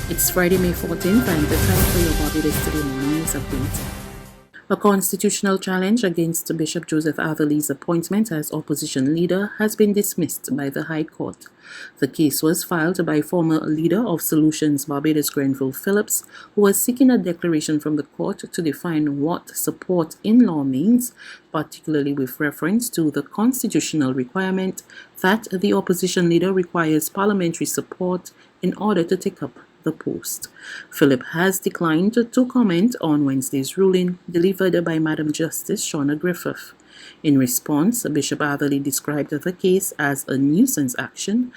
It's Friday, May 14th, and the time for your Barbados Today morning news update. A constitutional challenge against Bishop Joseph Atherley's appointment as opposition leader has been dismissed by the High Court. The case was filed by former leader of Solutions Barbados Grenville Phillips, who was seeking a declaration from the court to define what support in law means, particularly with reference to the constitutional requirement that the opposition leader requires parliamentary support in order to take up the post. Philip has declined to comment on Wednesday's ruling delivered by Madam Justice Shauna Griffith. In response, Bishop Atherley described the case as a nuisance action,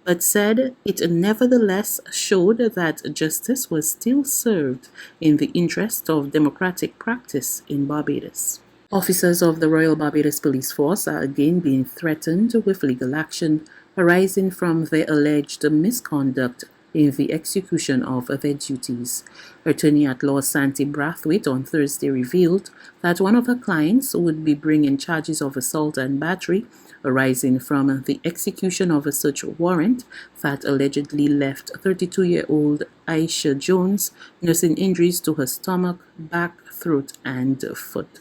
but said it nevertheless showed that justice was still served in the interest of democratic practice in Barbados. Officers of the Royal Barbados Police Force are again being threatened with legal action arising from their alleged misconduct in the execution of their duties. Attorney-at-Law Santi Brathwaite on Thursday revealed that one of her clients would be bringing charges of assault and battery arising from the execution of a search warrant that allegedly left 32-year-old Aisha Jones nursing injuries to her stomach, back, throat, and foot.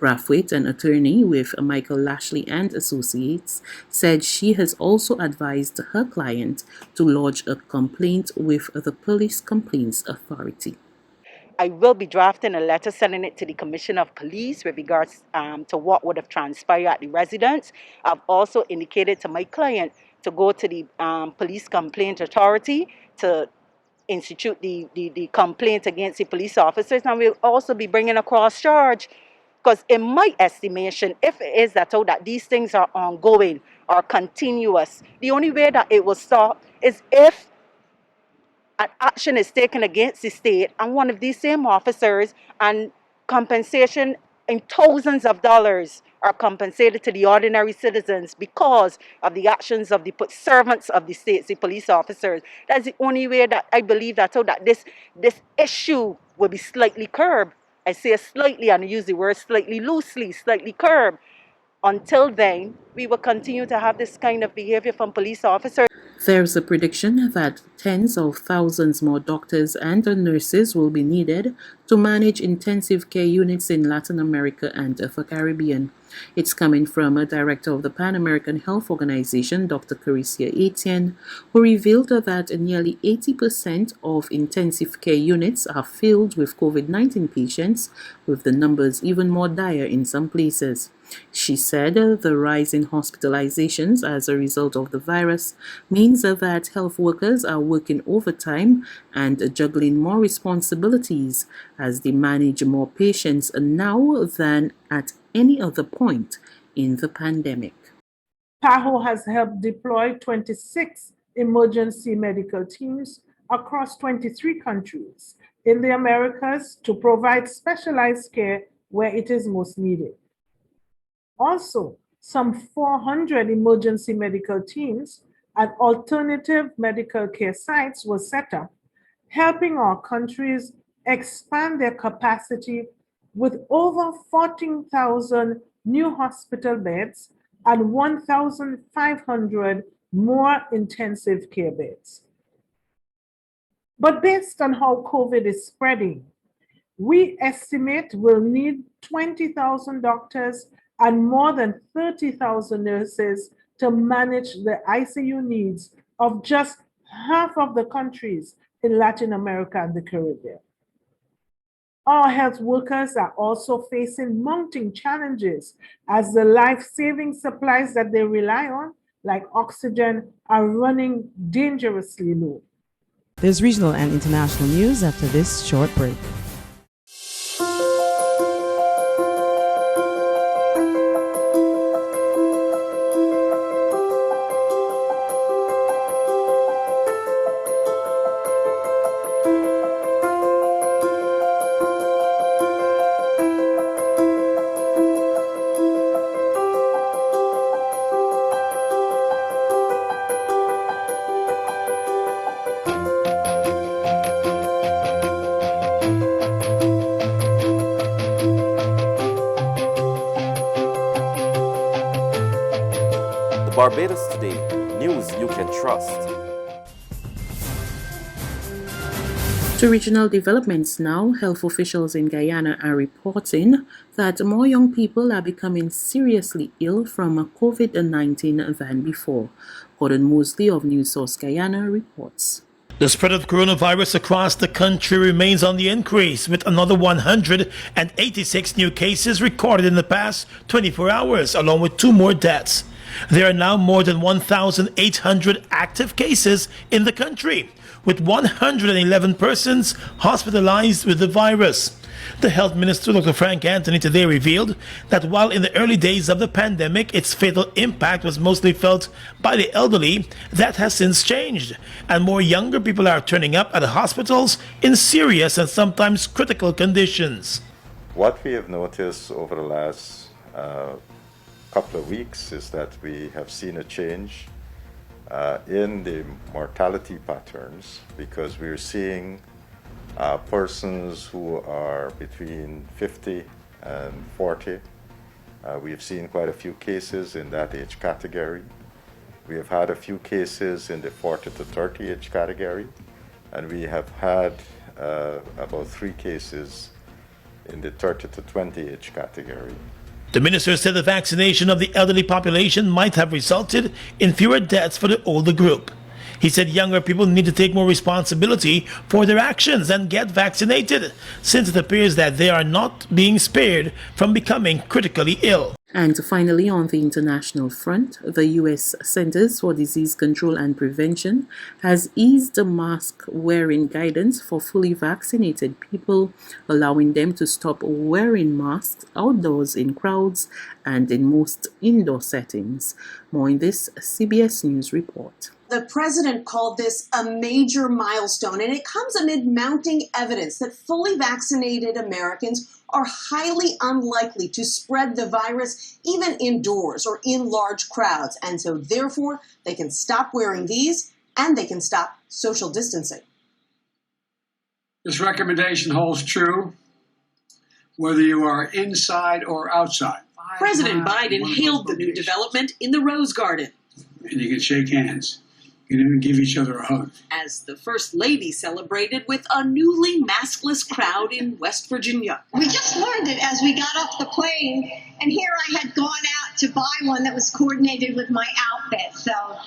Brathwaite, an attorney with Michael Lashley and Associates, said she has also advised her client to lodge a complaint with the Police Complaints Authority. I will be drafting a letter sending it to the Commissioner of Police with regards to what would have transpired at the residence. I've also indicated to my client to go to the Police Complaint Authority to institute the complaint against the police officers, and we'll also be bringing a cross charge. Because in my estimation, if it is that these things are ongoing or continuous, the only way that it will stop is if an action is taken against the state and one of these same officers, and compensation in thousands of dollars are compensated to the ordinary citizens because of the actions of the servants of the state, the police officers. That's the only way that I believe that this issue will be slightly curbed. I say slightly, and I use the word slightly loosely, slightly curbed. Until then, we will continue to have this kind of behavior from police officers. There's a prediction that tens of thousands more doctors and nurses will be needed to manage intensive care units in Latin America and the Caribbean. It's coming from a director of the Pan American Health Organization, Dr. Caricia Etienne, who revealed that nearly 80% of intensive care units are filled with COVID-19 patients, with the numbers even more dire in some places. She said the rise in hospitalizations as a result of the virus means that health workers are working overtime and juggling more responsibilities as they manage more patients now than at any other point in the pandemic. PAHO has helped deploy 26 emergency medical teams across 23 countries in the Americas to provide specialized care where it is most needed. Also, some 400 emergency medical teams at alternative medical care sites were set up, helping our countries expand their capacity with over 14,000 new hospital beds and 1,500 more intensive care beds. But based on how COVID is spreading, we estimate we'll need 20,000 doctors and more than 30,000 nurses to manage the ICU needs of just half of the countries in Latin America and the Caribbean. Our health workers are also facing mounting challenges as the life-saving supplies that they rely on, like oxygen, are running dangerously low. There's regional and international news after this short break. Barbados Today, news you can trust. To regional developments now, health officials in Guyana are reporting that more young people are becoming seriously ill from COVID-19 than before. Gordon Mosley of News Source Guyana reports. The spread of coronavirus across the country remains on the increase, with another 186 new cases recorded in the past 24 hours, along with 2 more deaths. There are now more than 1,800 active cases in the country, with 111 persons hospitalized with the virus. The Health Minister, Dr. Frank Anthony, today revealed that while in the early days of the pandemic, its fatal impact was mostly felt by the elderly, that has since changed, and more younger people are turning up at the hospitals in serious and sometimes critical conditions. What we have noticed over the last couple of weeks is that we have seen a change in the mortality patterns, because we're seeing persons who are between 50 and 40. We've seen quite a few cases in that age category. We have had a few cases in the 40 to 30 age category, and we have had about 3 cases in the 30 to 20 age category. The minister said the vaccination of the elderly population might have resulted in fewer deaths for the older group. He said younger people need to take more responsibility for their actions and get vaccinated, since it appears that they are not being spared from becoming critically ill. And finally, on the international front, the U.S. Centers for Disease Control and Prevention has eased the mask-wearing guidance for fully vaccinated people, allowing them to stop wearing masks outdoors in crowds and in most indoor settings. More in this CBS News report. The president called this a major milestone, and it comes amid mounting evidence that fully vaccinated Americans are highly unlikely to spread the virus even indoors or in large crowds. And so, therefore, they can stop wearing these and they can stop social distancing. This recommendation holds true whether you are inside or outside. President Biden hailed the new development in the Rose Garden. And you can shake hands. You can even give each other a hug. As the First Lady celebrated with a newly maskless crowd in West Virginia. We just learned it as we got off the plane, and here I had gone out to buy one that was coordinated with my outfit, so...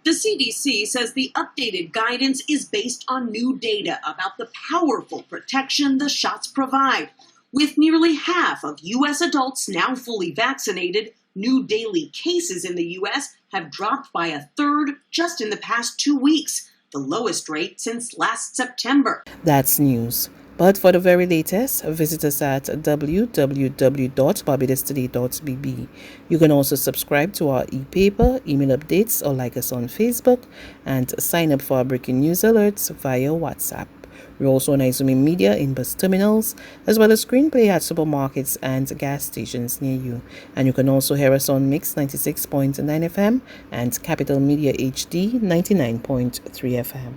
The CDC says the updated guidance is based on new data about the powerful protection the shots provide. With nearly half of U.S. adults now fully vaccinated, new daily cases in the U.S. have dropped by a third just in the past 2 weeks, the lowest rate since last September. That's news. But for the very latest, visit us at www.barbadostoday.bb. You can also subscribe to our e-paper, email updates, or like us on Facebook, and sign up for our breaking news alerts via WhatsApp. We're also on Izumi Media in bus terminals, as well as screenplay at supermarkets and gas stations near you. And you can also hear us on Mix 96.9 FM and Capital Media HD 99.3 FM.